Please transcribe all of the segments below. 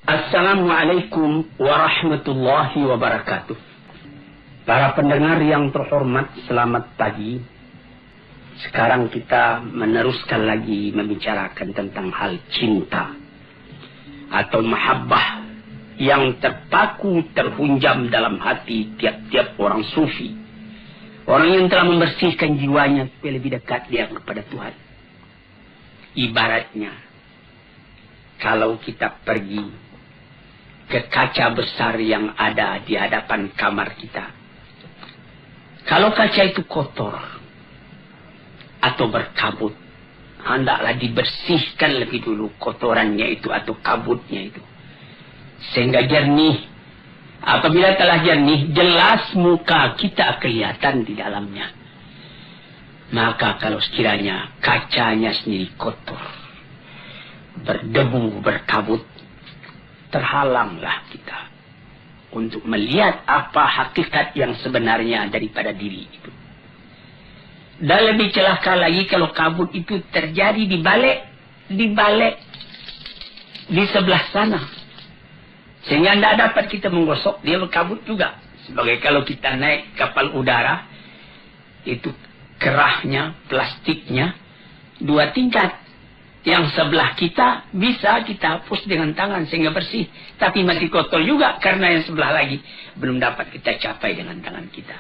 Assalamualaikum warahmatullahi wabarakatuh. Para pendengar yang terhormat, selamat pagi. Sekarang kita meneruskan lagi membicarakan tentang hal cinta atau mahabbah yang terpaku terhunjam dalam hati tiap-tiap orang sufi. Orang yang telah membersihkan jiwanya supaya lebih dekat dia kepada Tuhan. Ibaratnya, kalau kita pergi ke kaca besar yang ada di hadapan kamar kita. Kalau kaca itu kotor atau berkabut, hendaklah dibersihkan lebih dulu kotorannya itu atau kabutnya itu. Sehingga jernih. Apabila telah jernih, jelas muka kita kelihatan di dalamnya. Maka kalau sekiranya kacanya sendiri kotor, berdebu, berkabut, terhalanglah kita untuk melihat apa hakikat yang sebenarnya daripada diri itu. Dan lebih celaka lagi kalau kabut itu terjadi di balik di sebelah sana, sehingga tidak dapat kita menggosok, dia berkabut juga. Sebagai kalau kita naik kapal udara, itu kerahnya, plastiknya 2 tingkat. Yang sebelah kita bisa kita hapus dengan tangan sehingga bersih. Tapi masih kotor juga karena yang sebelah lagi belum dapat kita capai dengan tangan kita.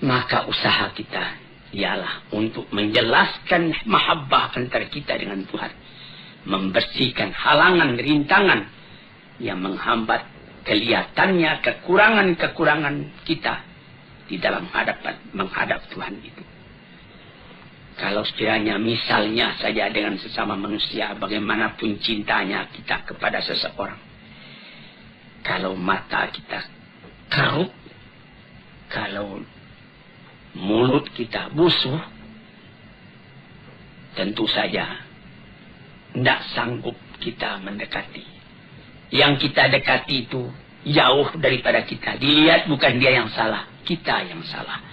Maka usaha kita ialah untuk menjelaskan mahabbah antara kita dengan Tuhan. Membersihkan halangan, rintangan yang menghambat kelihatannya kekurangan-kekurangan kita di dalam menghadap Tuhan itu. Kalau sekiranya misalnya saja dengan sesama manusia, bagaimanapun cintanya kita kepada seseorang. Kalau mata kita kerut, kalau mulut kita busuk, tentu saja tidak sanggup kita mendekati. Yang kita dekati itu jauh daripada kita. Dilihat bukan dia yang salah, kita yang salah.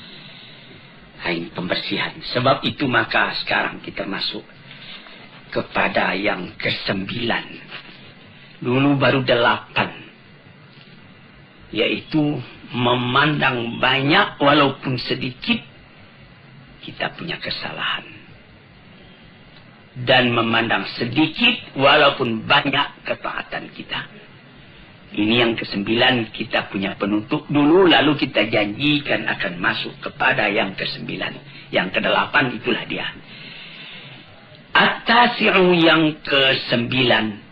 Ini pembersihan. Sebab itu maka sekarang kita masuk kepada yang ke-9. Dulu baru 8. Yaitu memandang banyak walaupun sedikit kita punya kesalahan. Dan memandang sedikit walaupun banyak ketaatan kita. Ini yang ke-9, kita punya penutup dulu, lalu kita janjikan akan masuk kepada yang ke-9. Yang ke-8 itulah dia. At-tasi'u yang ke-9,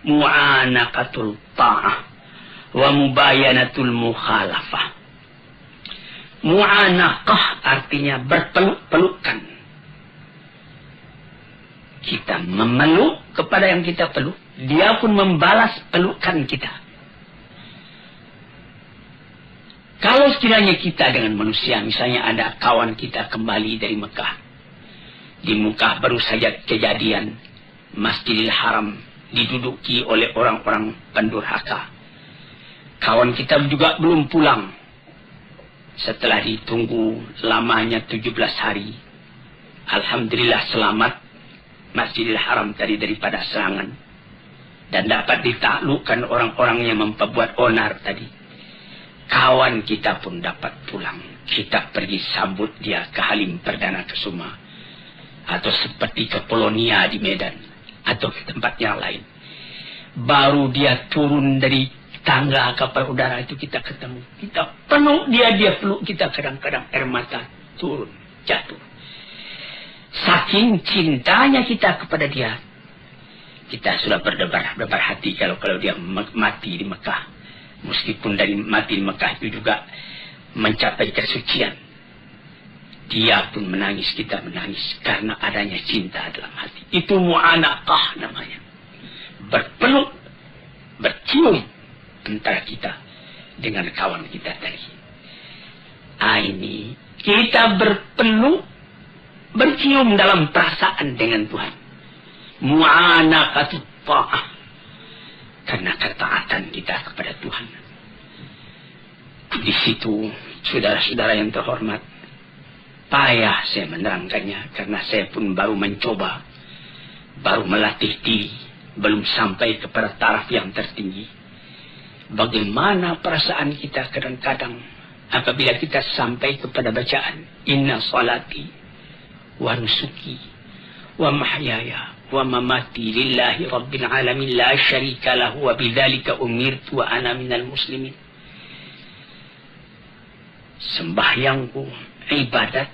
mu'anaqatul ta'ah wa mubayanatul mukhalafah. Mu'anaqah artinya berpeluk-pelukan. Kita memeluk kepada yang kita peluk, dia pun membalas pelukan kita. Kalau sekiranya kita dengan manusia, misalnya ada kawan kita kembali dari Mekah. Di Mekah baru saja kejadian Masjidil Haram diduduki oleh orang-orang pendurhaka. Kawan kita juga belum pulang. Setelah ditunggu lamanya 17 hari. Alhamdulillah selamat Masjidil Haram tadi daripada serangan. Dan dapat ditaklukkan orang-orang yang memperbuat onar tadi. Kawan kita pun dapat pulang. Kita pergi sambut dia ke Halim Perdana Kusuma. Atau seperti ke Polonia di Medan. Atau ke tempat yang lain. Baru dia turun dari tangga kapal udara itu kita ketemu. Kita penuh dia peluk kita, kadang-kadang air mata turun, jatuh. Saking cintanya kita kepada dia. Kita sudah berdebar hati kalau dia mati di Mekah. Meskipun dari mati di Mekah itu juga mencapai kesucian. Dia pun menangis, kita menangis. Karena adanya cinta dalam hati. Itu mu'anaqah namanya. Berpeluk, bercium antara kita dengan kawan kita tadi. Ini kita berpeluk, bercium dalam perasaan dengan Tuhan. Mu'anaqatut ta'ah. Karena ketaatan kita kepada Tuhan. Di situ, saudara-saudara yang terhormat, payah saya menerangkannya. Karena saya pun baru mencoba, baru melatih diri. belum sampai kepada taraf yang tertinggi. Bagaimana perasaan kita kadang-kadang apabila kita sampai kepada bacaan inna salati wa nusuki wa mahyaya wa mamati lillahi rabbil alamin la syarika lahu wa bidzalika umirtu wa ana minal muslimin. Sembahyangku, ibadat,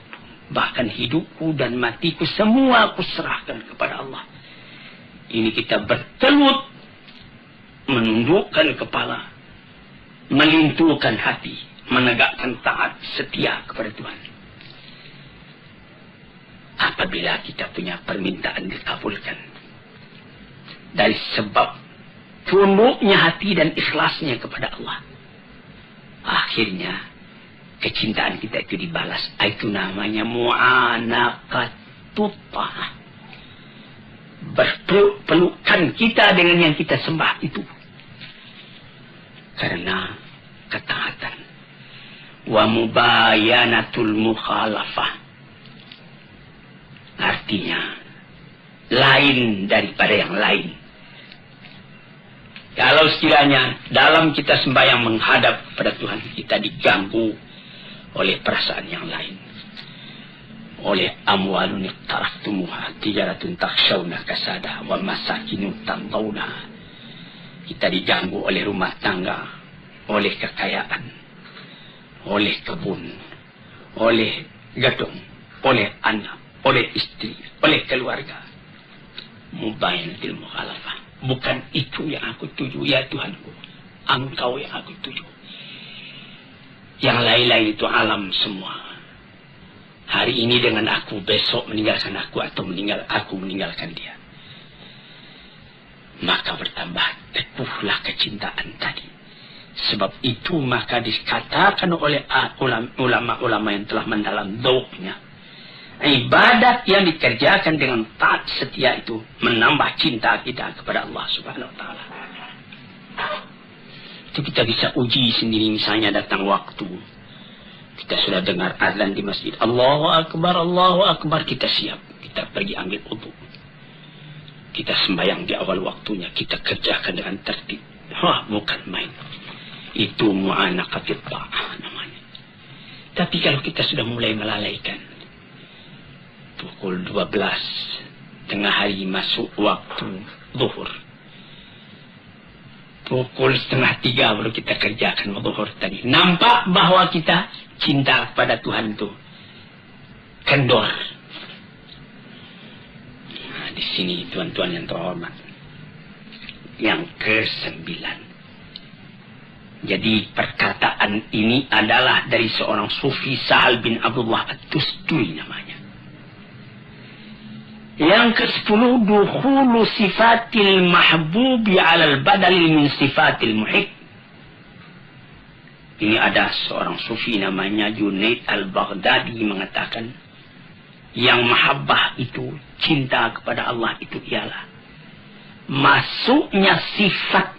bahkan hidupku dan matiku semua aku serahkan kepada Allah. Ini kita bertelut, menundukkan kepala, melintuhkan hati, menegakkan taat setia kepada Tuhan. Apabila kita punya permintaan dikabulkan dari sebab tunduknya hati dan ikhlasnya kepada Allah, akhirnya kecintaan kita itu dibalas. Itu namanya mu'anaqatutah. Berpelukan kita dengan yang kita sembah itu karena ketaatan. Wa mubayanatul mukhalafah, artinya lain daripada yang lain. Kalau sekiranya dalam kita sembahyang menghadap kepada Tuhan, kita diganggu oleh perasaan yang lain, oleh amwalun iqtaraftumuha tijaratun takhshawna kasada wa masakinu tardawna. Kita diganggu oleh rumah tangga, oleh kekayaan, oleh kebun, oleh gedung, oleh anak, oleh istri, oleh keluarga. Mubayanatil mukhalafah. Bukan itu yang aku tuju, ya Tuhanku. Engkau yang aku tuju. Yang lain-lain itu alam semua. Hari ini dengan aku, besok meninggalkan aku, atau aku meninggalkan dia. Maka bertambah teguhlah kecintaan tadi. Sebab itu maka dikatakan oleh ulama-ulama yang telah mendalam dzauqnya, ibadat yang dikerjakan dengan taat setia itu menambah cinta kita kepada Allah Subhanahu wa taala. Itu kita bisa uji sendiri. Misalnya datang waktu, kita sudah dengar azan di masjid, Allahu Akbar, Allahu Akbar, kita siap, kita pergi ambil wudu, kita sembahyang di awal waktunya, kita kerjakan dengan tertib. Wah, bukan main. Itu mu'anaqatut ta'ah namanya. Tapi kalau kita sudah mulai melalaikan, pukul 12 tengah hari masuk waktu zuhur, pukul 2:30 baru kita kerjakan zuhur tadi. Nampak bahwa kita cinta kepada Tuhan itu kendor. Nah, di sini tuan-tuan yang terhormat, yang ke-9. Jadi perkataan ini adalah dari seorang sufi, Sahal bin Abdullah At-Tusturi namanya. Yang ke-10, dukhulu sifatil mahbubi alal badalil min sifatil muhib. Ini ada seorang sufi namanya Junaid al-Baghdadi mengatakan, yang mahabbah itu, cinta kepada Allah itu ialah masuknya sifat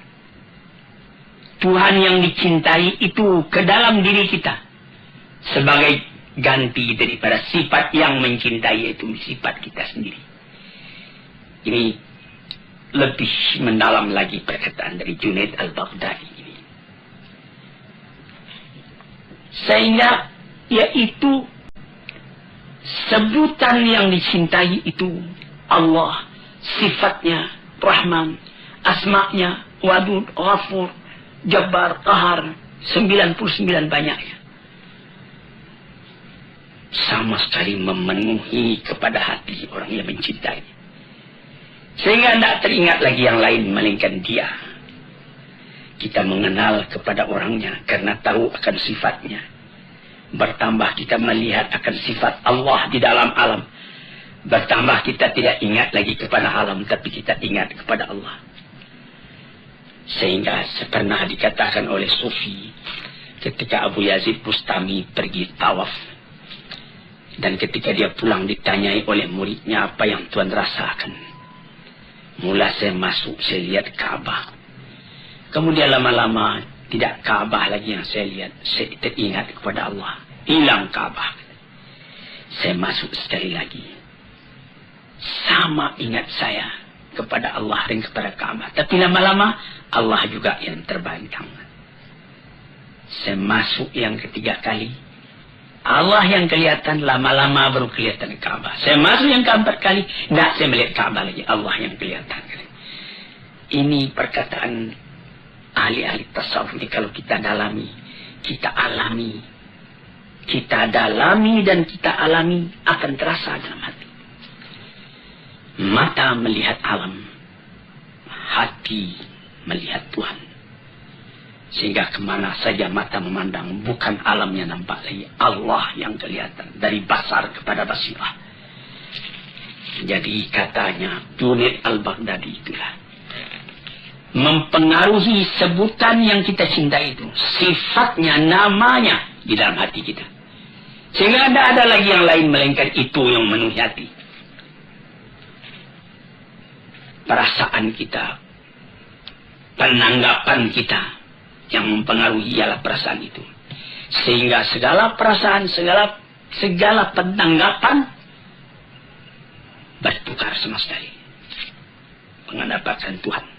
Tuhan yang dicintai itu ke dalam diri kita sebagai ganti daripada sifat yang mencintai, yaitu sifat kita sendiri. Ini lebih mendalam lagi perkataan dari Junaid al-Baghdadi ini. Sehingga yaitu sebutan yang dicintai itu Allah, sifatnya Rahman, asma'nya Wadud, Ghafur, Jabbar, Qahar, 99 banyaknya. Sama sekali memenuhi kepada hati orang yang mencintai. Sehingga tidak teringat lagi yang lain melainkan dia. Kita mengenal kepada orangnya karena tahu akan sifatnya. Bertambah kita melihat akan sifat Allah di dalam alam. Bertambah kita tidak ingat lagi kepada alam, tapi kita ingat kepada Allah. Sehingga pernah dikatakan oleh Sufi, ketika Abu Yazid Bustami pergi tawaf, dan ketika dia pulang ditanyai oleh muridnya, apa yang Tuan rasakan? Mula saya masuk, saya lihat Ka'bah. Kemudian lama-lama tidak Ka'bah lagi yang saya lihat, saya teringat kepada Allah. Hilang Ka'bah. Saya masuk sekali lagi. Sama ingat saya kepada Allah dan kepada Ka'bah. Tapi lama-lama Allah juga yang terbantang. Saya masuk yang ketiga kali, Allah yang kelihatan, lama-lama baru kelihatan Ka'bah. Saya masuk yang keempat kali, tidak saya melihat Ka'bah lagi, Allah yang kelihatan. Ini perkataan ahli-ahli tasawuf ini kalau kita dalami, kita alami, kita dalami dan kita alami akan terasa dalam hati. Mata melihat alam, hati melihat Tuhan. Sehingga kemana saja mata memandang, bukan alamnya nampak lagi, Allah yang kelihatan dari basar kepada basirah. Jadi katanya Junaid al-Baghdadi itulah mempengaruhi sebutan yang kita cintai itu, sifatnya, namanya di dalam hati kita. Sehingga tidak ada lagi yang lain melainkan itu yang memenuhi hati. Perasaan kita, penanggapan kita yang mempengaruhi ialah perasaan itu. Sehingga segala perasaan, segala penanggapan bertukar sama sekali. Mengandalkan Tuhan.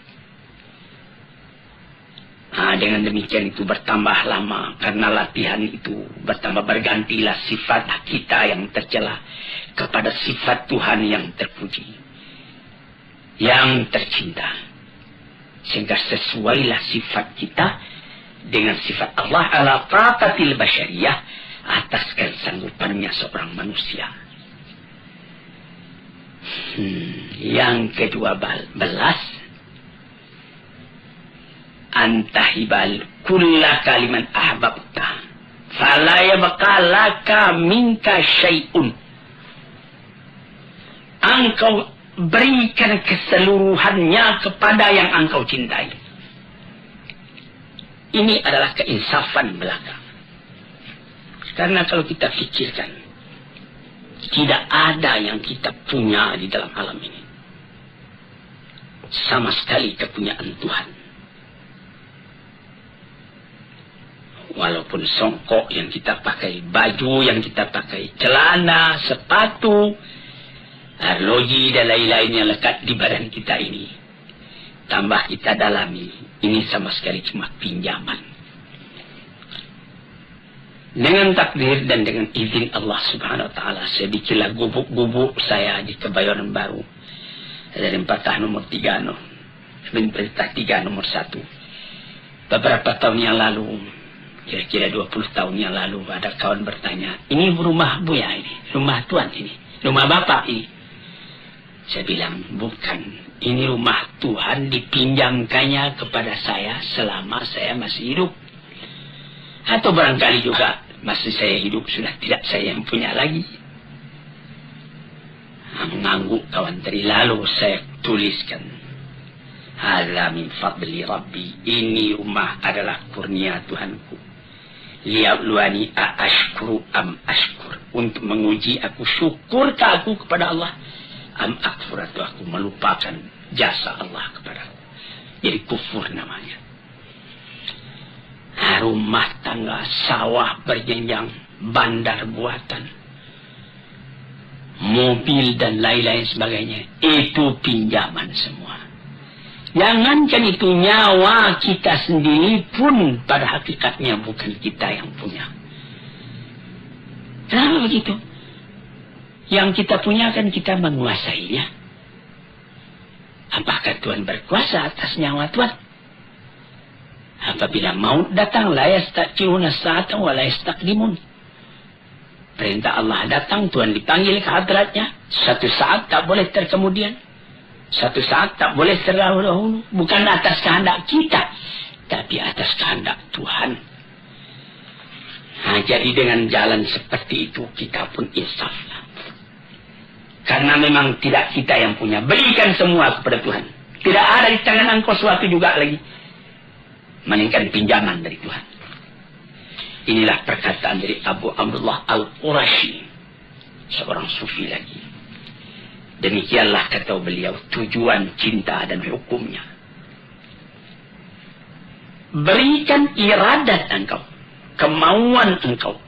Dengan demikian itu bertambah lama, karena latihan itu bertambah, bergantilah sifat kita yang tercela kepada sifat Tuhan yang terpuji, yang tercinta. Sehingga sesuailah sifat kita dengan sifat Allah ala taqatil basyariyah, atas kesanggupannya seorang manusia. Yang ke-12, antahibal kulla kaliman ahbabta fala yabqa laka minka syai'un. Engkau berikan keseluruhannya kepada yang engkau cintai. Ini adalah keinsafan belaka. Karena kalau kita fikirkan, tidak ada yang kita punya di dalam alam ini sama sekali kepunyaan Tuhan. Walaupun songkok yang kita pakai, baju yang kita pakai, celana, sepatu, arloji dan lain-lain yang lekat di badan kita ini, tambah kita dalami, ini sama sekali cuma pinjaman. Dengan takdir dan dengan izin Allah subhanahu wa ta'ala, saya bikinlah gubuk-gubuk saya di Kebayoran Baru. Dari Perintah nomor 3, Perintah 3 nomor 1. Beberapa tahun yang lalu, kira-kira 20 tahun yang lalu, ada kawan bertanya, ini rumah Buya ini, rumah Tuan ini, rumah Bapak ini. Saya bilang, bukan. Ini rumah Tuhan, dipinjamkannya kepada saya selama saya masih hidup. Atau barangkali juga masih saya hidup, sudah tidak saya yang punya lagi. Mengangguk kawan tadi, lalu saya tuliskan, hadza min fadli Rabbi, ini rumah adalah kurnia Tuhanku. Liyabluwani ashkuru am ashkur, untuk menguji aku syukurkah aku kepada Allah, am akfur, atau aku melupakan jasa Allah kepada aku. Jadi kufur namanya. Rumah tangga, sawah berjenjang, bandar buatan, mobil dan lain-lain sebagainya, itu pinjaman semua. Jangankan itu, nyawa kita sendiri pun pada hakikatnya bukan kita yang punya. Kenapa begitu? Yang kita punya kan kita menguasainya. Apakah Tuhan berkuasa atas nyawa Tuhan? Apabila maut datang, la yasta'khiruna sa'atan wa la yastaqdimun. Perintah Allah datang, Tuhan dipanggil ke hadratnya, satu saat tak boleh terkemudian, satu saat tak boleh terdahulu. Bukan atas kehendak kita, tapi atas kehendak Tuhan. Jadi dengan jalan seperti itu, kita pun insaflah. Karena memang tidak kita yang punya. Berikan semua kepada Tuhan. Tidak ada di tangan engkau suatu juga lagi, melainkan pinjaman dari Tuhan. Inilah perkataan dari Abu Abdullah Al-Qurashi, seorang sufi lagi. Demikianlah kata beliau tujuan cinta dan hukumnya. Berikan iradat engkau, kemauan engkau,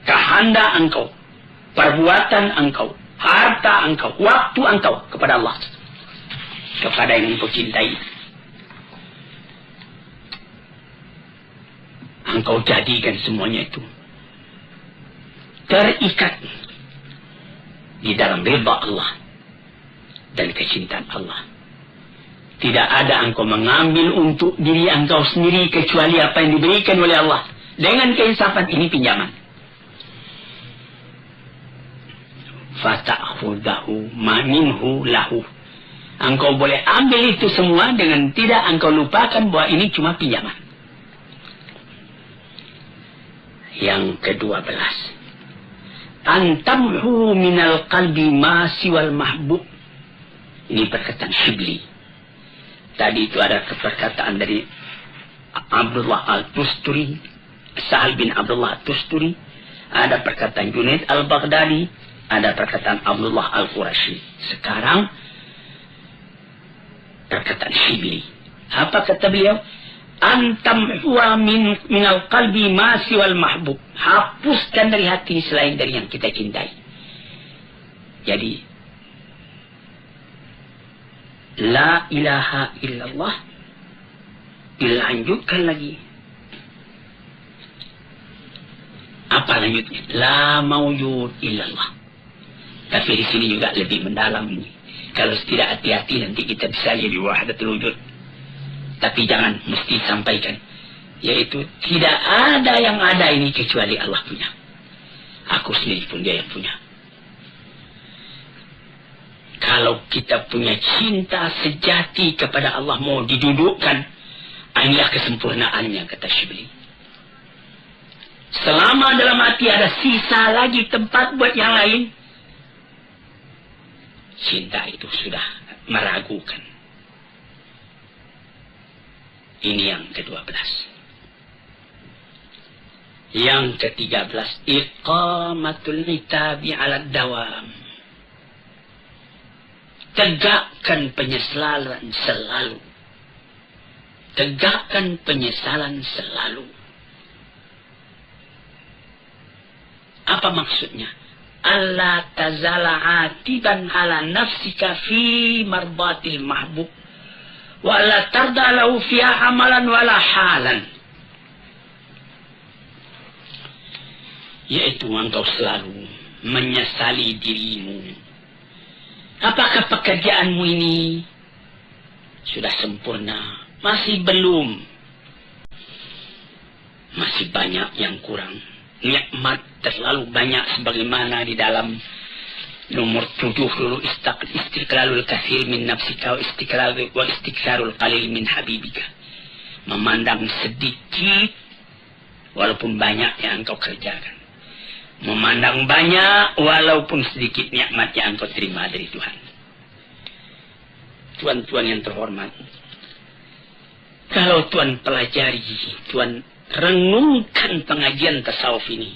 kehendak engkau, perbuatan engkau, harta engkau, waktu engkau kepada Allah. kepada yang engkau cintai. Engkau jadikan semuanya itu terikat di dalam ridha Allah dan kecintaan Allah. Tidak ada engkau mengambil untuk diri engkau sendiri kecuali apa yang diberikan oleh Allah. Dengan keinsafan ini pinjaman. Fata'khudahu ma minhu lahu. Engkau boleh ambil itu semua dengan tidak engkau lupakan bahwa ini cuma pinjaman. Yang ke-12. Antamhu minal qalbi ma siwal mahbub. Ini perkataan Shibli. Tadi itu ada perkataan dari Abdullah Al-Tusturi, Sahal bin Abdullah Al-Tusturi. Ada perkataan Junaid Al-Baghdadi. Ada perkataan Abdullah Al-Qurashi. Sekarang perkataan Shibli. Apa kata beliau? Antamhuwa minal qalbi ma siwal mahbub. Hapuskan dari hati selain dari yang kita cintai. Jadi la ilaha illallah. Dilanjutkan lagi. Apa lanjutnya? La mawjud illallah. Tapi di sini juga lebih mendalam ini. Kalau tidak hati-hati nanti kita bisa jadi wahdatul wujud. Tapi jangan mesti sampaikan. Yaitu tidak ada yang ada ini kecuali Allah punya. Aku sendiri pun dia yang punya. Kalau kita punya cinta sejati kepada Allah mau didudukkan, inilah kesempurnaannya, kata Shibli. Selama dalam hati ada sisa lagi tempat buat yang lain, cinta itu sudah meragukan. Ini yang ke-12. Yang ke-13. Iqamatul itabi ala dawam. Tegakkan penyesalan selalu. Tegakkan penyesalan selalu. Apa maksudnya? Allah tazala atiban ala nafsika fi marbatil mahbub. Wa la tarda lahu fiha amalan wala halan. Yaitu engkau selalu menyesali dirimu. Apakah pekerjaanmu ini sudah sempurna? Masih belum. Masih banyak yang kurang. Nikmat terlalu banyak sebagaimana di dalam nomor 7 dulu, istiqlalul kathir min nafsika wa istiqlalul qalil min habibika. Memandang sedikit walaupun banyak yang engkau kerjakan. Memandang banyak walaupun sedikit nikmat yang engkau terima dari Tuhan. Tuan-tuan yang terhormat, kalau Tuan pelajari, Tuan renungkan pengajian tasawuf ini,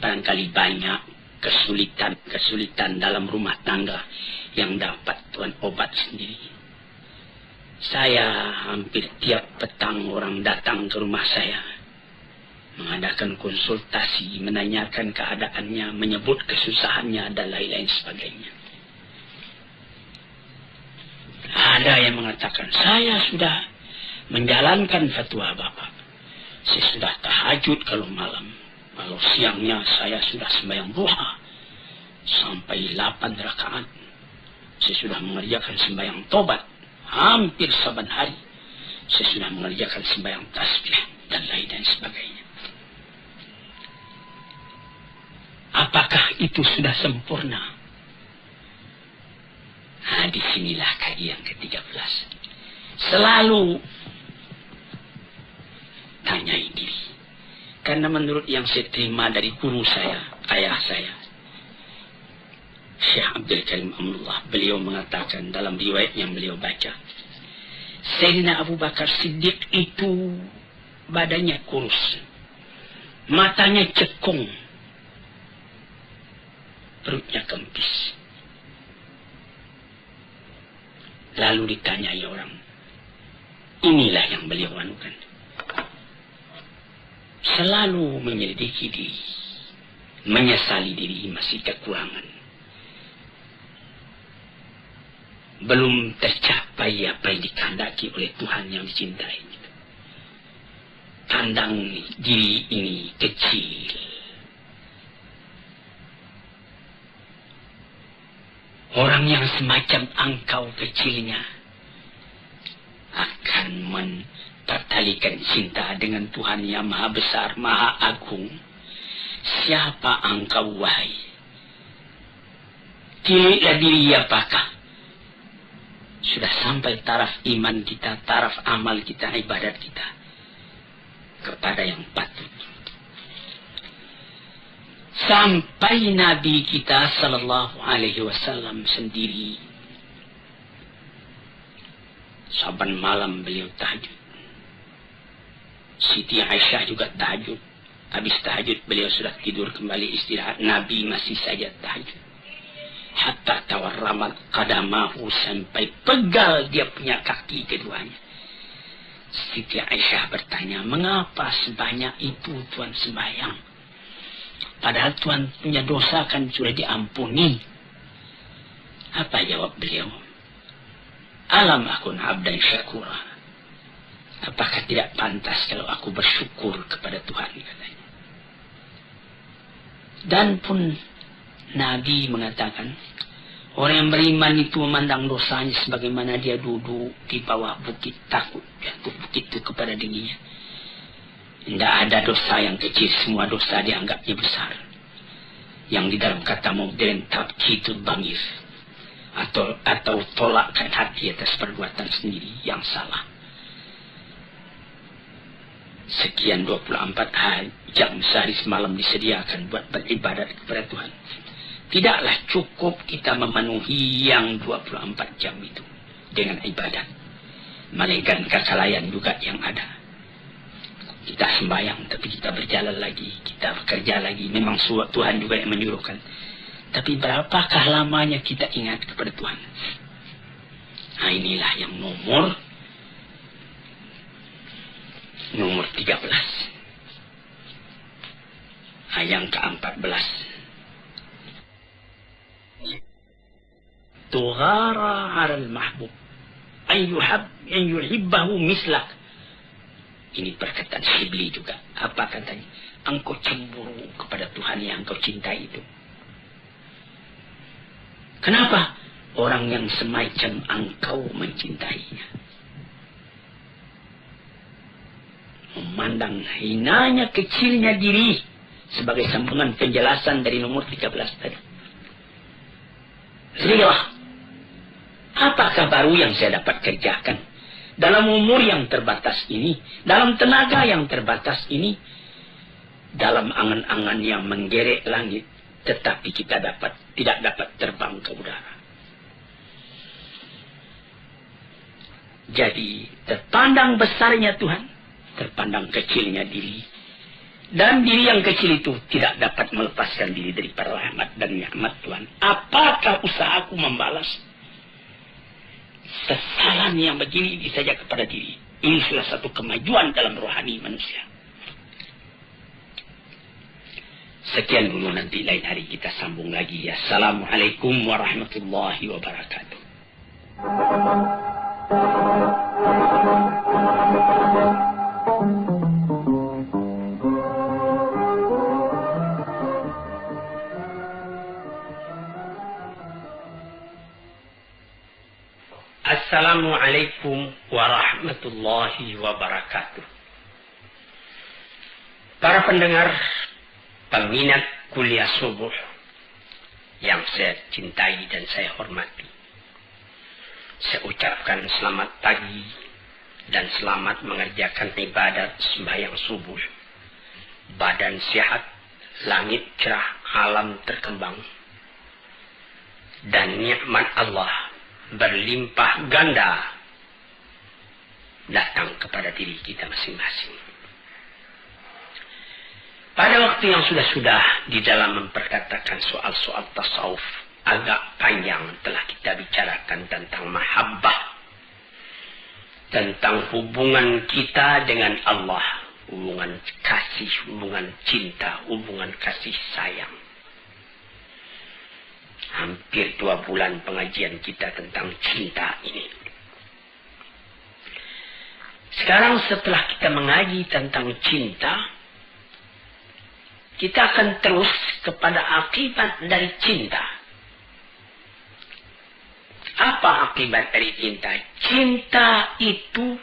barangkali banyak kesulitan dalam rumah tangga yang dapat Tuan obat sendiri. Saya hampir tiap petang orang datang ke rumah saya, mengadakan konsultasi, menanyakan keadaannya, menyebut kesusahannya dan lain-lain sebagainya. Ada yang mengatakan, saya sudah menjalankan fatwa Bapak. Saya sudah tahajud kalau malam. Kalau siangnya saya sudah sembahyang duha sampai 8 rakaat. Saya sudah mengerjakan sembahyang tobat hampir saban hari. Saya sudah mengerjakan sembahyang tasbih dan lain-lain sebagainya. Apakah itu sudah sempurna? Nah, disinilah kajian ke-13. Selalu tanyai diri. Karena menurut yang saya terima dari guru saya, ayah saya, Syekh Abdul Karim Amrullah, beliau mengatakan dalam riwayat yang beliau baca, Sayyidina Abu Bakar Siddiq itu badannya kurus, matanya cekung, perutnya kempis. Lalu ditanyai orang, inilah yang beliau anukan. Selalu menyelidiki diri, menyesali diri masih kekurangan. belum tercapai apa yang dikehendaki oleh Tuhan yang dicintai. Pandang diri ini kecil. Orang yang semacam engkau kecilnya akan mempertalikan cinta dengan Tuhan yang maha besar, maha agung. Siapa engkau, wahai? Tiliklah diri, apakah sudah sampai taraf iman kita, taraf amal kita, ibadat kita kepada yang patut. Sampai Nabi kita sallallahu alaihi wasallam sendiri saban malam beliau tahajud. Siti Aisyah juga tahajud. Habis tahajud beliau sudah tidur kembali istirahat. Nabi masih saja tahajud. Hatta tawarramat qadamahu, sampai pegal dia punya kaki keduanya. Siti Aisyah bertanya, mengapa sebanyak itu Tuhan sembahyang? Padahal Tuhan punya dosa kan sudah diampuni. Apa jawab beliau? Alam akun abdan syakura. Apakah tidak pantas kalau aku bersyukur kepada Tuhan, katanya. Dan pun Nabi mengatakan, orang yang beriman itu memandang dosanya sebagaimana dia duduk di bawah bukit, takut jatuh bukit itu kepada dirinya. Tidak ada dosa yang kecil, semua dosa dianggapnya besar. Yang di dalam kata modern tabkitul bangir, atau tolakkan hati atas perbuatan sendiri yang salah. Sekian 24 jam sehari semalam disediakan buat beribadat kepada Tuhan. Tidaklah cukup kita memenuhi yang 24 jam itu dengan ibadat. Malaikat kelalaian juga yang ada. Kita sembahyang, tapi kita berjalan lagi, kita bekerja lagi. Memang Tuhan juga yang menyuruhkan. Tapi berapakah lamanya kita ingat kepada Tuhan? Nah, inilah yang nomor 13. Yang ke-14. Tughara 'alal mahbub an yuhibbahu mislak. Ini perkataan Shibli juga. Apa katanya? Engkau cemburu kepada Tuhan yang engkau cintai itu. Kenapa? Orang yang semacam engkau mencintainya. Memandang hinanya, kecilnya diri. Sebagai sambungan penjelasan dari nomor 13 tadi. Lihatlah. Apakah baru yang saya dapat kerjakan? Dalam umur yang terbatas ini, dalam tenaga yang terbatas ini, dalam angan-angan yang menggerek langit, tetapi kita tidak dapat terbang ke udara. Jadi, terpandang besarnya Tuhan, terpandang kecilnya diri, dan diri yang kecil itu tidak dapat melepaskan diri dari rahmat dan nikmat Tuhan. Apakah usahaku membalas kesalahan yang begini saja kepada diri? Ini salah satu kemajuan dalam rohani manusia. Sekian dulu, nanti lain hari kita sambung lagi. Assalamualaikum warahmatullahi wabarakatuh. Assalamualaikum warahmatullahi wabarakatuh. Para pendengar, peminat kuliah subuh yang saya cintai dan saya hormati, saya ucapkan selamat pagi dan selamat mengerjakan ibadat sembahyang subuh. Badan sehat, langit cerah, alam terkembang, dan nikmat Allah berlimpah ganda datang kepada diri kita masing-masing. Pada waktu yang sudah-sudah di dalam memperkatakan soal-soal tasawuf, agak panjang telah kita bicarakan tentang mahabbah, tentang hubungan kita dengan Allah, hubungan kasih, hubungan cinta, hubungan kasih sayang. hampir 2 bulan pengajian kita tentang cinta ini. Sekarang setelah kita mengaji tentang cinta, kita akan terus kepada akibat dari cinta. Apa akibat dari cinta? Cinta itu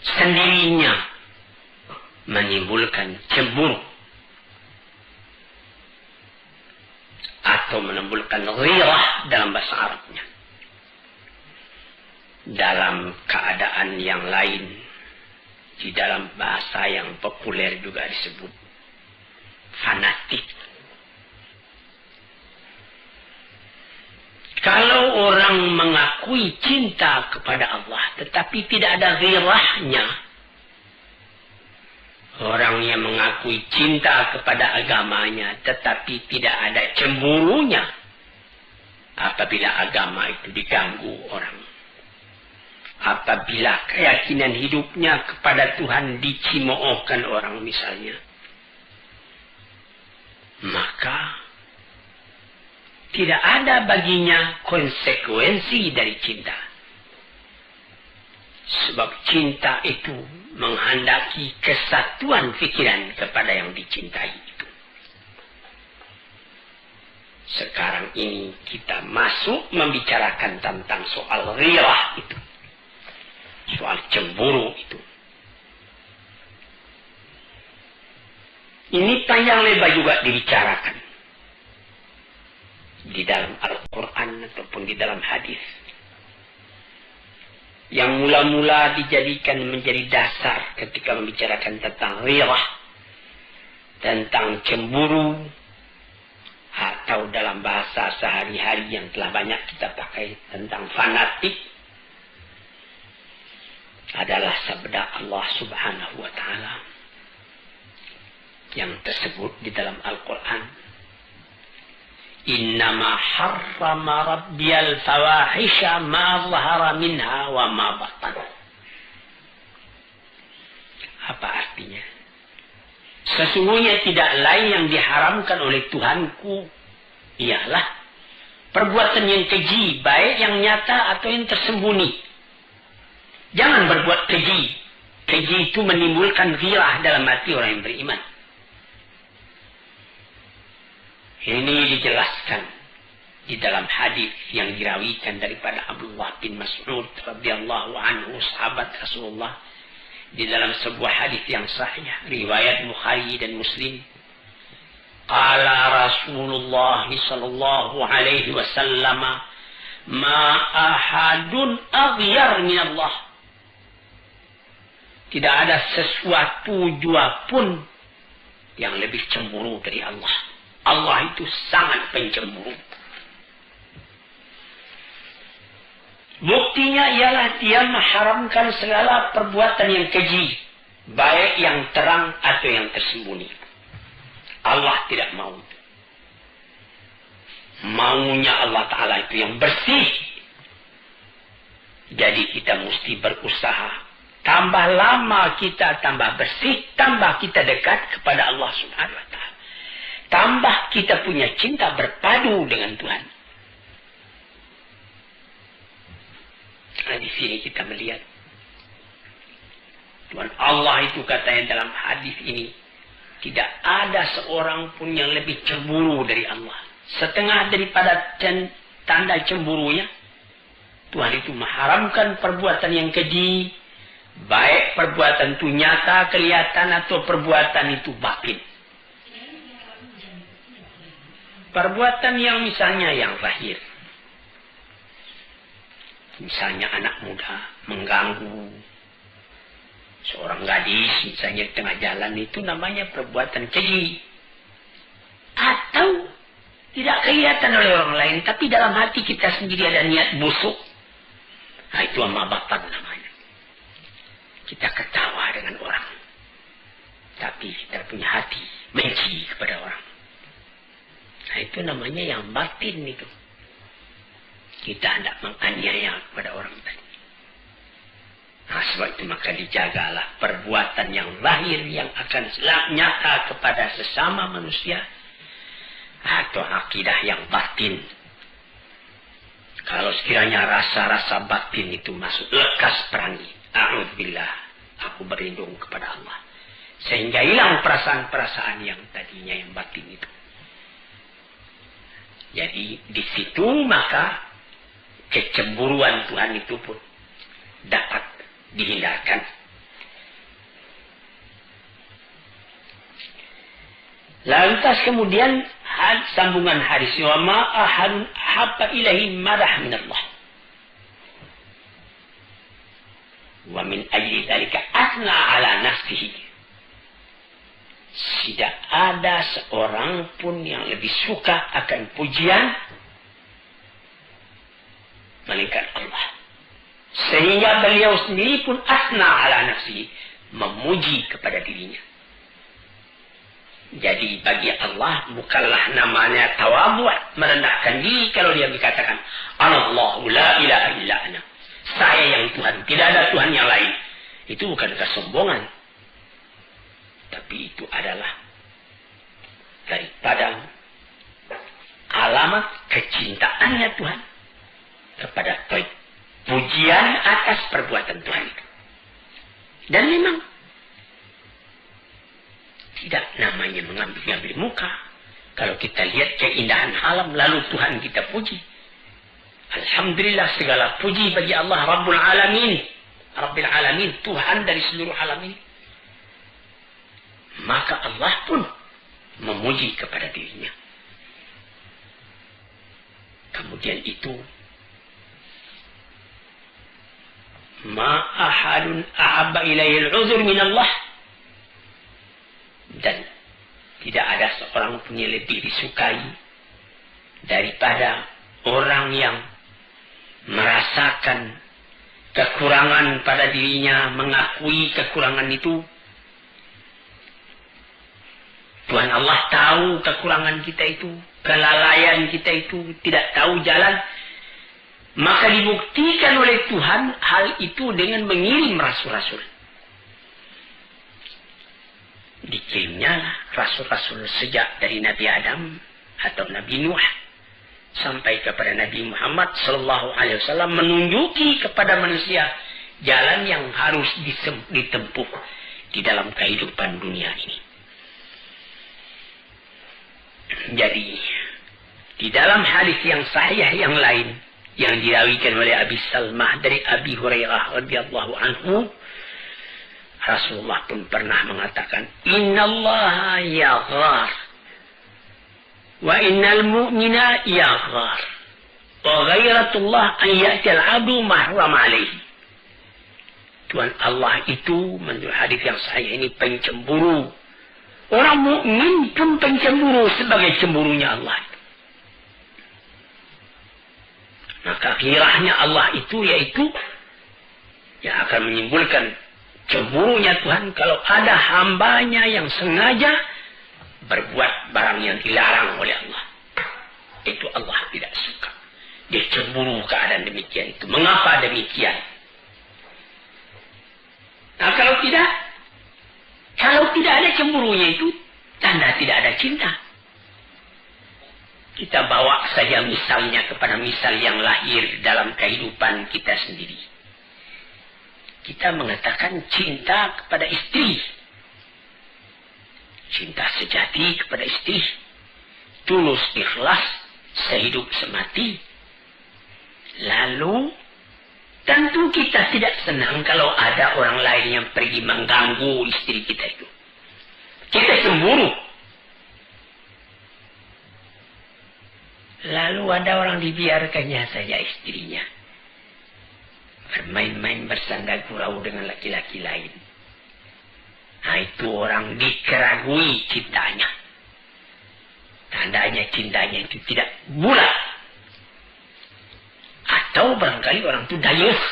sendirinya menimbulkan cemburu atau menimbulkan ghirah dalam bahasa Arabnya. Dalam keadaan yang lain, di dalam bahasa yang populer juga disebut fanatik. Kalau orang mengakui cinta kepada Allah tetapi tidak ada ghirahnya, orang yang mengakui cinta kepada agamanya tetapi tidak ada cemburunya apabila agama itu diganggu orang, apabila keyakinan hidupnya kepada Tuhan dicimoohkan orang misalnya, maka tidak ada baginya konsekuensi dari cinta. Sebab cinta itu menghendaki kesatuan pikiran kepada yang dicintai itu. Sekarang ini kita masuk membicarakan tentang soal ghirah itu. Soal cemburu itu. Ini panjang lebar juga dibicarakan di dalam Al-Quran ataupun di dalam hadis. Yang mula-mula dijadikan menjadi dasar ketika membicarakan tentang ghirah, tentang cemburu, atau dalam bahasa sehari-hari yang telah banyak kita pakai tentang fanatik, adalah sabda Allah Subhanahu wa Ta'ala yang tersebut di dalam Al-Quran. Innama harrama rabbiyal fawahisha ma zahara minha wa ma batan. Apa artinya? Sesungguhnya tidak lain yang diharamkan oleh Tuhanku ialah perbuatan yang keji, baik yang nyata atau yang tersembunyi. Jangan berbuat keji. Keji itu menimbulkan ghirah dalam hati orang yang beriman. Ini dijelaskan di dalam hadis yang dirawikan daripada Abdullah bin Mas'ud radhiyallahu anhu, sahabat Rasulullah, di dalam sebuah hadis yang sahih riwayat Bukhari dan Muslim. Qala Rasulullah sallallahu alaihi wasallam, ma ahadun aghyar min Allah. Tidak ada sesuatu jua pun yang lebih cemburu dari Allah. Allah itu sangat pencemburu. Buktinya ialah dia mengharamkan segala perbuatan yang keji, baik yang terang atau yang tersembunyi. Allah tidak mau. Maunya Allah Ta'ala itu yang bersih. Jadi kita mesti berusaha. Tambah lama kita tambah bersih, tambah kita dekat kepada Allah Subhanahu wa Ta'ala. Tambah kita punya cinta berpadu dengan Tuhan. Nah, di sini kita melihat Tuhan Allah itu katanya dalam hadis ini, tidak ada seorang pun yang lebih cemburu dari Allah. Setengah daripada tanda cemburunya, Tuhan itu mengharamkan perbuatan yang keji, baik perbuatan itu nyata, kelihatan, atau perbuatan itu batin. Perbuatan yang misalnya yang lahir. Misalnya anak muda mengganggu seorang gadis misalnya di tengah jalan, itu namanya perbuatan keji. Atau tidak kelihatan oleh orang lain, tapi dalam hati kita sendiri ada niat busuk. Nah, itu amabatan namanya. Kita ketawa dengan orang, tapi kita punya hati benci kepada orang. Nah, itu namanya yang batin itu. Kita hendak menganiaya kepada orang tadi. Nah, sebab itu maka dijagalah perbuatan yang lahir yang akan nyata kepada sesama manusia atau akidah yang batin. Kalau sekiranya rasa-rasa batin itu masuk, lekas perangi. A'udzubillah, aku berlindung kepada Allah. Sehingga hilang perasaan-perasaan yang tadinya yang batin itu. Jadi di situ maka kecemburuan Tuhan itu pun dapat dihindarkan. Lantas kemudian sambungan hadis, wa ma ahadun habba ilaihi madah minallah. Wa min ajli dzalika asna ala nafsihi. Tidak ada seorang pun yang lebih suka akan pujian melainkan Allah. Sehingga beliau sendiri pun asna ala nafsihi, memuji kepada dirinya. Jadi bagi Allah bukanlah namanya tawadhu, merendahkan diri kalau dia dikatakan Allahu la ilaha illa ana. Saya yang Tuhan, tidak ada Tuhan yang lain. Itu bukan kesombongan. Tapi itu adalah daripada alamat kecintaannya Tuhan kepada Tuhan. Pujian atas perbuatan Tuhan itu. Dan memang tidak namanya mengambil muka. Kalau kita lihat keindahan alam lalu Tuhan kita puji. Alhamdulillah, segala puji bagi Allah Rabbul Alamin. Rabbil Alamin, Tuhan dari seluruh alam ini. Maka Allah pun memuji kepada dirinya. Kemudian itu ma ahadun ahabba ilaihi al-'udhr min Allah. Dan tidak ada seorang pun yang lebih disukai daripada orang yang merasakan kekurangan pada dirinya, mengakui kekurangan itu. Tuhan Allah tahu kekurangan kita itu, kelalaian kita itu, tidak tahu jalan. Maka dibuktikan oleh Tuhan hal itu dengan mengirim rasul-rasul. Dikirimnya rasul-rasul sejak dari Nabi Adam atau Nabi Nuh sampai kepada Nabi Muhammad sallallahu alaihi wasallam, menunjuki kepada manusia jalan yang harus ditempuh di dalam kehidupan dunia ini. Jadi di dalam hadis yang sahih yang lain yang dirawikan oleh Abi Salmah dari Abi Hurairah radhiyallahu anhu, Rasulullah pun pernah mengatakan, innallaha yaghar wa innal mu'mina yaghar wa ghairatullah an ya'ti al-'abdu mahram alaihi. Tuhan Allah itu menurut hadis yang sahih ini pencemburu. Orang mukmin pun pencemburu sebagai cemburunya Allah. Maka ghirahnya Allah itu yaitu yang akan menimbulkan cemburunya Tuhan kalau ada hambanya yang sengaja berbuat barang yang dilarang oleh Allah. Itu Allah tidak suka. Dia cemburu keadaan demikian itu. Mengapa demikian? Nah, kalau tidak ada cemburunya itu, tanda tidak ada cinta. Kita bawa saja misalnya kepada misal yang lahir dalam kehidupan kita sendiri. Kita mengatakan cinta kepada istri. Cinta sejati kepada istri. Tulus ikhlas, sehidup semati. Lalu, tentu kita tidak senang kalau ada orang lain yang pergi mengganggu istri kita itu. Kita cemburu. Lalu ada orang dibiarkannya saja istrinya bermain-main bersanda gurau dengan laki-laki lain. Nah, itu orang dikeragui cintanya. Tandanya cintanya itu tidak bulat. Atau barangkali orang itu dayus.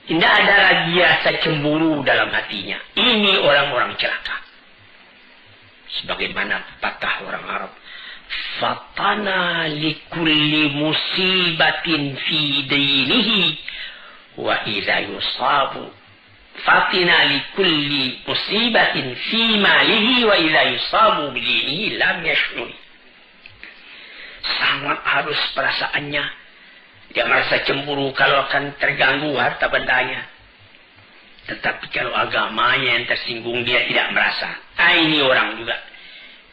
Tidak ada lagi rasa cemburu dalam hatinya. Ini orang-orang celaka. Sebagaimana pepatah orang Arab, fatana likulli musibatin fi dinihi wa idza yusabu fatina likulli musibatin fi malihi wa idza yusabu bidinihi lam yash'ur. sangat harus perasaannya. Dia merasa cemburu kalau akan terganggu harta bendanya. Tetapi kalau agamanya yang tersinggung, dia tidak merasa. Ini orang juga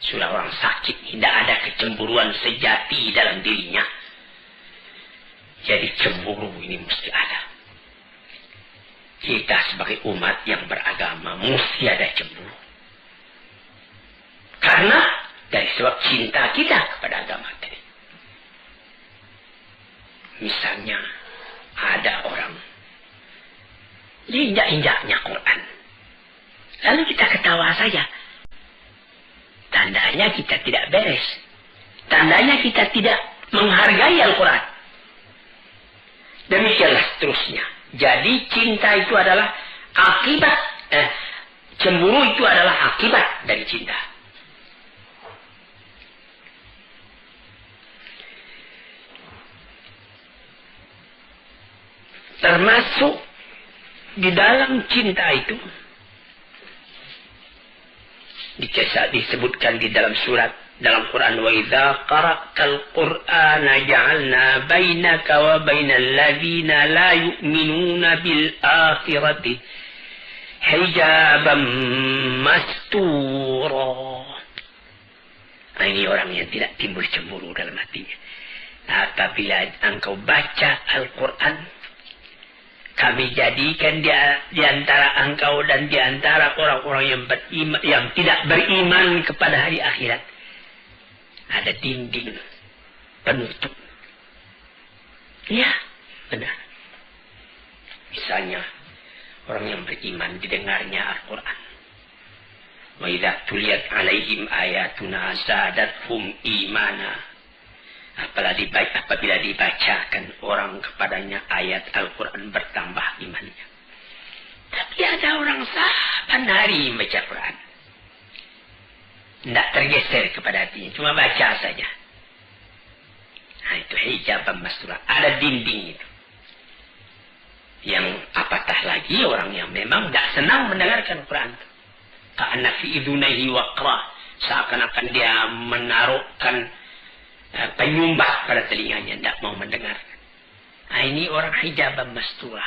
sudah orang sakit, tidak ada kecemburuan sejati dalam dirinya. Jadi cemburu ini mesti ada. Kita sebagai umat yang beragama mesti ada cemburu. Karena dari sebab cinta kita kepada agama tadi. Misalnya ada orang injak-injaknya Quran, lalu kita ketawa saja. Tandanya kita tidak beres. Tandanya kita tidak menghargai Al-Quran. Demikianlah seterusnya. Jadi cinta itu adalah akibat, cemburu itu adalah akibat dari cinta. Termasuk di dalam cinta itu disebutkan di dalam surat dalam Quran, wa idza qara'tal qur'ana ja'alna bainaka wa bainal ladzina la yu'minuna bil akhirati hijaban mastura. Ini orang yang tidak timbul cemburu dalam hatinya. Apabila engkau baca Al-Quran, kami jadikan di antara engkau dan di antara orang-orang yang beriman, yang tidak beriman kepada hari akhirat, ada dinding penutup. Ya, benar. Misalnya orang yang beriman didengarnya Al-Quran. Wa idza tuliyat alaihim ayatuna zadathum imana. Apabila dibacakan orang kepadanya ayat Al-Quran, bertambah imannya. Tapi ada orang saban hari membaca Quran, tidak tergeser kepada hatinya, cuma baca saja. Nah, itu hijaban mastura, ada dinding itu. Yang apatah lagi orang yang memang tidak senang mendengarkan Quran. Ka'anna fi idunaihi waqra, seakan-akan dia menaruhkan penyumbah pada telinganya, tidak mau mendengar. Nah, ini orang hijaban mastura,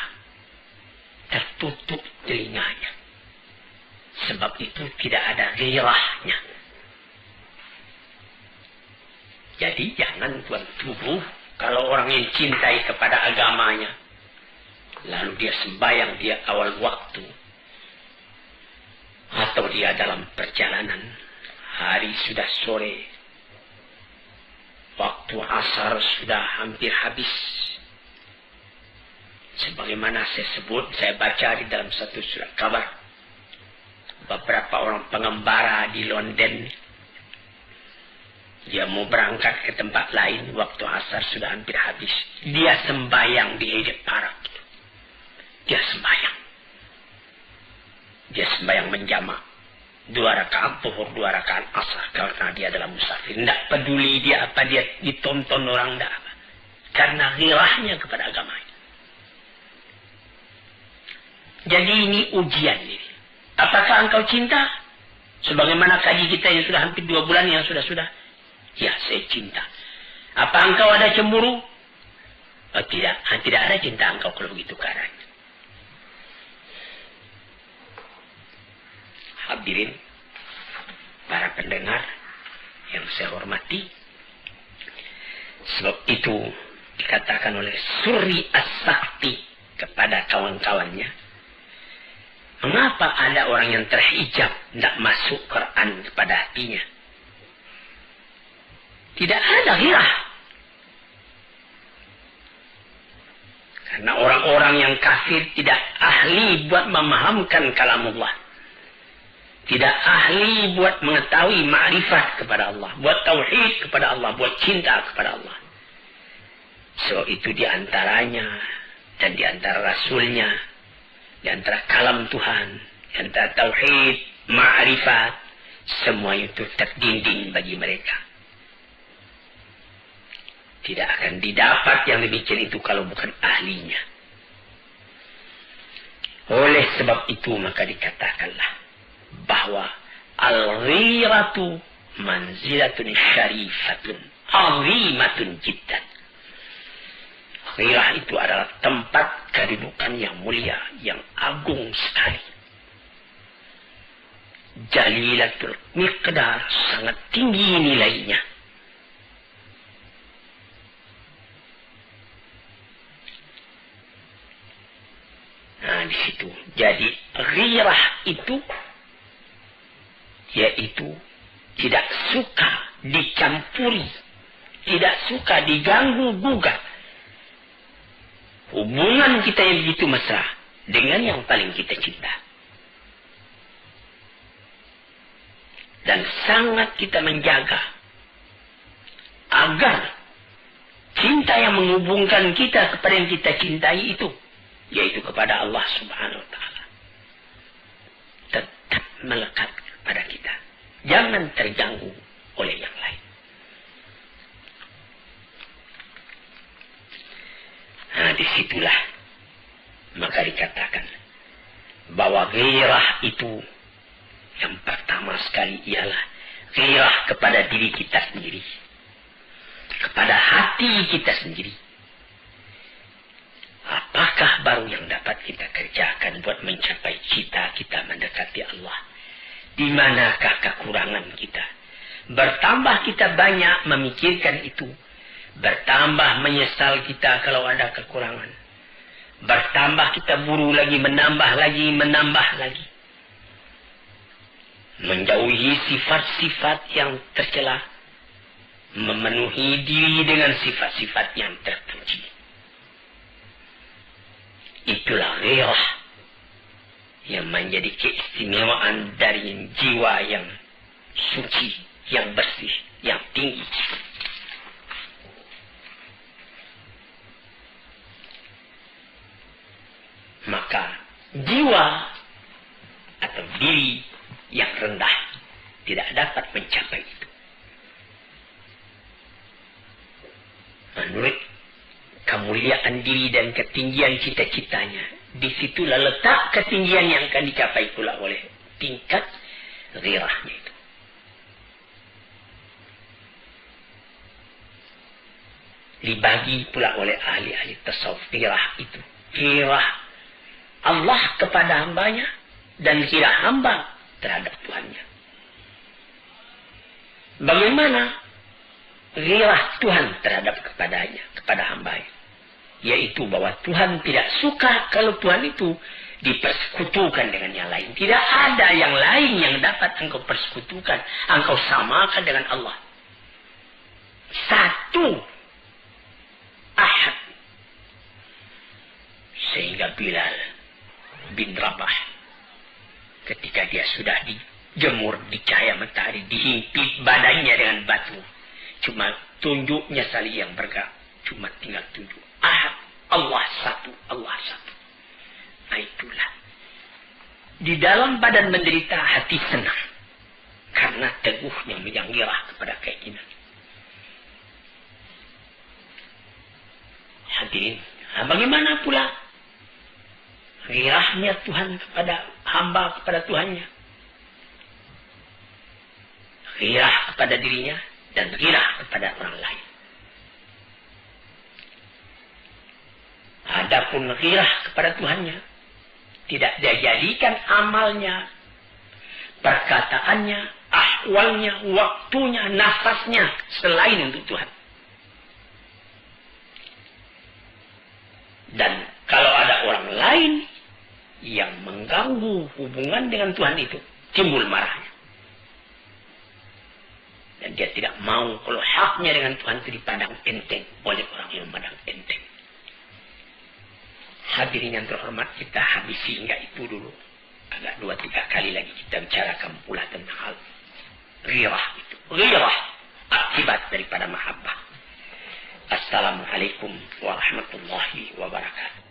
tertutup telinganya. Sebab itu tidak ada gairahnya. Jadi jangan tuan tubuh kalau orang yang cintai kepada agamanya, lalu dia sembahyang dia awal waktu, atau dia dalam perjalanan, hari sudah sore, waktu asar sudah hampir habis. Sebagaimana saya baca di dalam satu surat kabar, beberapa orang pengembara di London, dia mau berangkat ke tempat lain, waktu asar sudah hampir habis. Dia sembahyang di Egypt Park. Dia sembahyang menjamak. 2 rakaat zuhur, 2 rakaat asar, karena dia adalah musafir. Tidak peduli dia apa, dia ditonton orang, tidak apa. Karena ghirahnya kepada agamanya. Jadi ini ujian ini. Apakah engkau cinta? Sebagaimana kaji kita yang sudah hampir 2 bulan yang sudah. Ya, saya cinta. Apa engkau ada cemburu? Oh, tidak. Tidak ada cinta engkau kalau begitu keadaannya. Hadirin, para pendengar yang saya hormati, sebab itu dikatakan oleh Suri As-Sakti kepada kawan-kawannya, mengapa ada orang yang terhijab tidak masuk Quran kepada hatinya? Tidak ada ghirah. Karena orang-orang yang kafir tidak ahli buat memahamkan kalamullah. Tidak ahli buat mengetahui ma'rifat kepada Allah, buat tauhid kepada Allah, buat cinta kepada Allah. Sebab itu di antaranya dan di antara rasulnya, di antara kalam Tuhan, di antara tauhid, ma'rifat, semua itu terdinding bagi mereka. Tidak akan didapat yang demikian itu kalau bukan ahlinya. Oleh sebab itu maka dikatakanlah bahwa al-ghiratu manzilatun syarifatun azimatun jiddan. Ghirah itu adalah tempat kedudukan yang mulia, yang agung sekali. Jalilatul miqdar, sangat tinggi nilainya. Nah, di situ. Jadi ghirah itu yaitu tidak suka dicampuri, tidak suka diganggu gugat hubungan kita yang begitu mesra dengan yang paling kita cinta. Dan sangat kita menjaga agar cinta yang menghubungkan kita kepada yang kita cintai itu, yaitu kepada Allah Subhanahu wa Ta'ala, tetap melekat pada kita. Jangan terganggu oleh yang lain. Nah, disitulah maka dikatakan bahwa ghirah itu yang pertama sekali ialah ghirah kepada diri kita sendiri, kepada hati kita sendiri. Apakah baru yang dapat kita kerjakan buat mencapai cita kita mendekati Allah? Di manakah kekurangan kita? Bertambah kita banyak memikirkan itu, bertambah menyesal kita kalau ada kekurangan. Bertambah kita buru lagi, menambah lagi. Menjauhi sifat-sifat yang tercela, memenuhi diri dengan sifat-sifat yang terpuji. Itulah ghirah yang menjadi keistimewaan dari jiwa yang suci, yang bersih, yang tinggi. Maka jiwa atau diri yang rendah tidak dapat mencapai itu. Menurut kemuliaan diri dan ketinggian cita-citanya, disitulah letak ketinggian yang akan dicapai pula oleh tingkat ghirahnya itu. Dibagi pula oleh ahli-ahli tasawuf ghirah itu. Ghirah Allah kepada hambanya dan ghirah hamba terhadap Tuhannya. Bagaimana ghirah Tuhan terhadap kepadanya, kepada hambanya? Yaitu bahwa Tuhan tidak suka kalau Tuhan itu dipersekutukan dengan yang lain. Tidak ada yang lain yang dapat engkau persekutukan, engkau samakan dengan Allah. Satu, ahad. Sehingga Bilal bin Rabah, ketika dia sudah dijemur di cahaya matahari, dihimpit badannya dengan batu, cuma tunjuknya saja yang bergerak, cuma tinggal tunjuk. Ahad, Allah satu, Allah satu. Nah, itulah. Di dalam badan menderita, hati senang. Karena teguhnya menyanggirah kepada keinginan. Hadirin, nah bagaimana pula ghirahnya Tuhan kepada hamba, kepada Tuhannya? Ghirah kepada dirinya dan ghirah kepada orang lain. Adapun ghirah kepada Tuhannya, tidak dia jadikan amalnya, perkataannya, ahwalnya, waktunya, nafasnya selain untuk Tuhan. Dan kalau ada orang lain yang mengganggu hubungan dengan Tuhan itu, timbul marahnya. Dan dia tidak mau kalau haknya dengan Tuhan itu dipandang enteng oleh orang yang memandang enteng. Hadirin yang terhormat, kita habisi hingga itu dulu. Agak 2-3 kali lagi kita bicarakan pula tentang hal ghirah itu. Ghirah akibat daripada mahabbah. Assalamualaikum warahmatullahi wabarakatuh.